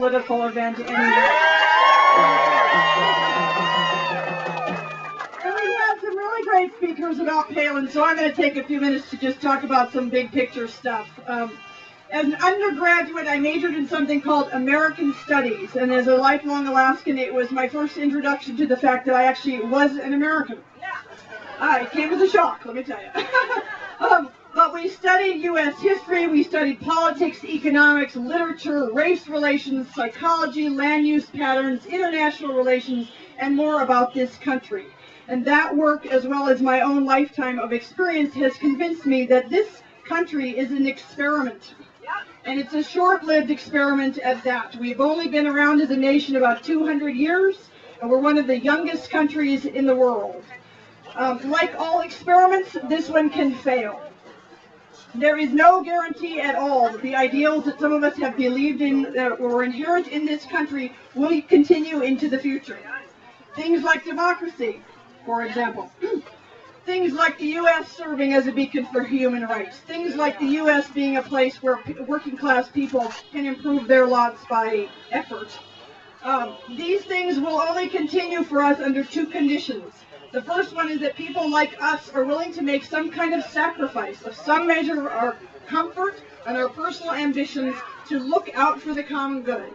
political event anyway. And we had some really great speakers about Palin, so I'm going to take a few minutes to just talk about some big picture stuff. As an undergraduate, I majored in something called American Studies, and as a lifelong Alaskan, it was my first introduction to the fact that I actually was an American. It came as a shock, let me tell you. But we studied U.S. history, we studied politics, economics, literature, race relations, psychology, land use patterns, international relations, and more about this country. And that work, as well as my own lifetime of experience, has convinced me that this country is an experiment. And it's a short-lived experiment at that. We've only been around as a nation about 200 years, and we're one of the youngest countries in the world. Like all experiments, this one can fail. There is no guarantee at all that the ideals that some of us have believed in that were inherent in this country will continue into the future. Things like democracy, for example. Things like the U.S. serving as a beacon for human rights. Things like the U.S. being a place where working class people can improve their lots by effort. These things will only continue for us under two conditions. The first one is that people like us are willing to make some kind of sacrifice of some measure of our comfort and our personal ambitions to look out for the common good.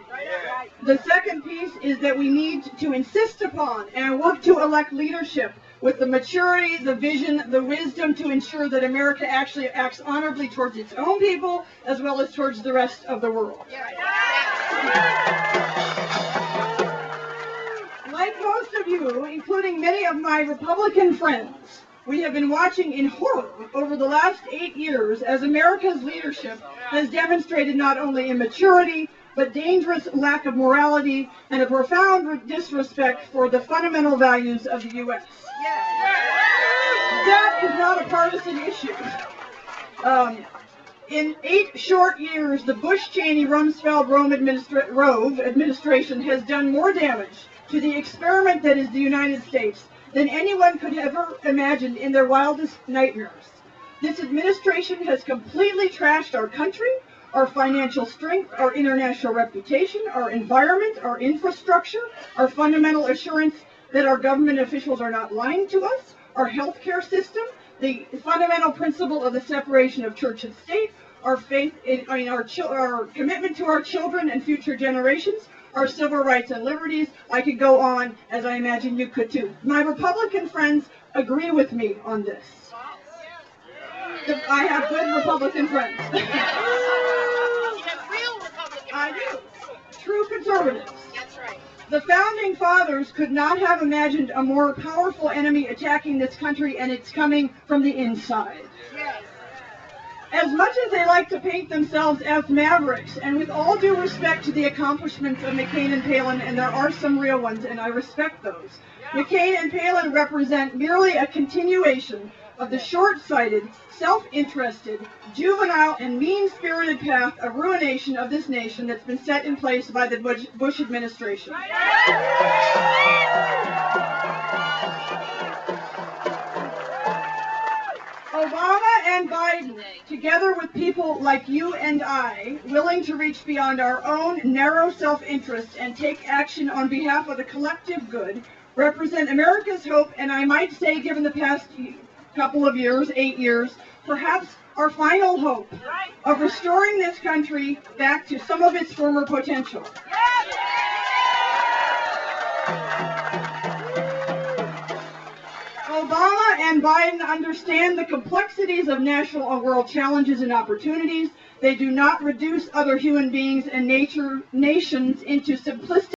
The second piece is that we need to insist upon and work to elect leadership with the maturity, the vision, the wisdom to ensure that America actually acts honorably towards its own people as well as towards the rest of the world. Like most of you, including many of my Republican friends, we have been watching in horror over the last 8 years as America's leadership has demonstrated not only immaturity, but dangerous lack of morality and a profound disrespect for the fundamental values of the U.S. That is not a partisan issue. In 8 short years, the Bush-Cheney-Rumsfeld-Rove administration has done more damage to the experiment that is the United States than anyone could ever imagine in their wildest nightmares. This administration has completely trashed our country, our financial strength, our international reputation, our environment, our infrastructure, our fundamental assurance that our government officials are not lying to us, our healthcare system, the fundamental principle of the separation of church and state, our faith in our commitment to our children and future generations, our civil rights and liberties. I could go on, as I imagine you could too. My Republican friends agree with me on this. I have good Republican friends. I do. True conservatives. That's right. The founding fathers could not have imagined a more powerful enemy attacking this country, and it's coming from the inside. Yes. As much as they like to paint themselves as mavericks, and with all due respect to the accomplishments of McCain and Palin, and there are some real ones, and I respect those, McCain and Palin represent merely a continuation of the short-sighted, self-interested, juvenile, and mean-spirited path of ruination of this nation that's been set in place by the Bush administration. Obama and Biden, together with people like you and I, willing to reach beyond our own narrow self-interest and take action on behalf of the collective good, represent America's hope, and I might say, given the past couple of years, 8 years, perhaps our final hope of restoring this country back to some of its former potential. Obama and Biden understand the complexities of national and world challenges and opportunities. They do not reduce other human beings and nations into simplistic